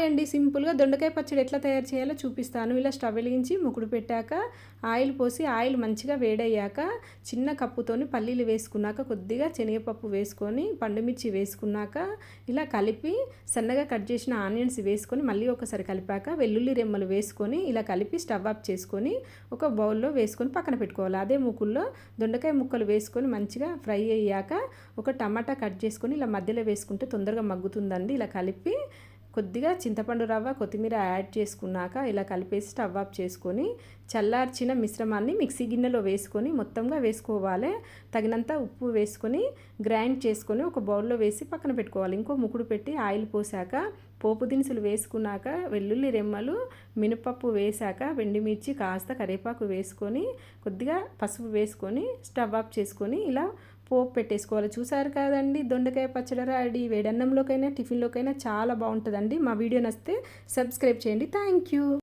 Hi అండి, సింపుల్గా దొండకాయ పచ్చడి ఎట్లా తయారు చేయాలో చూపిస్తాను. ఇలా స్టవ్ వెలిగించి ముకుడు పెట్టాక ఆయిల్ పోసి ఆయిల్ మంచిగా వేడయ్యాక చిన్న కప్పుతోని పల్లీలు వేసుకున్నాక కొద్దిగా శనగపప్పు వేసుకొని పండుమిర్చి వేసుకున్నాక ఇలా కలిపి సన్నగా కట్ చేసిన ఆనియన్స్ వేసుకొని మళ్ళీ ఒకసారి కలిపాక వెల్లుల్లి రెమ్మలు వేసుకొని ఇలా కలిపి స్టవ్ ఆఫ్ చేసుకొని ఒక బౌల్లో వేసుకొని పక్కన పెట్టుకోవాలి. అదే ముకుల్లో దొండకాయ ముక్కలు వేసుకొని మంచిగా ఫ్రై అయ్యాక ఒక టమాటా కట్ చేసుకొని ఇలా మధ్యలో వేసుకుంటే తొందరగా మగ్గుతుందండి. ఇలా కలిపి కొద్దిగా చింతపండు రవ్వ కొత్తిమీర యాడ్ చేసుకున్నాక ఇలా కలిపేసి స్టవ్ ఆఫ్ చేసుకొని చల్లార్చిన మిశ్రమాన్ని మిక్సీ గిన్నెలో వేసుకొని మొత్తంగా వేసుకోవాలి. తగినంత ఉప్పు వేసుకొని గ్రైండ్ చేసుకొని ఒక బౌల్లో వేసి పక్కన పెట్టుకోవాలి. ఇంకో ముకుడు పెట్టి ఆయిల్ పోసాక పోపు దినుసులు వేసుకున్నాక వెల్లుల్లి రెమ్మలు మినపప్పు వేసాక వెండిమిర్చి కాస్త కరివేపాకు వేసుకొని కొద్దిగా పసుపు వేసుకొని స్టవ్ ఆఫ్ చేసుకొని ఇలా పోపు పెట్టేసుకోవాలి. చూసారు కదండి, దొండకాయ పచ్చడి రెడీ. వేడన్నంలోకైనా టిఫిన్లోకైనా చాలా బాగుంటుందండి. మా వీడియో నచ్చితే సబ్స్క్రైబ్ చేయండి. Thank you.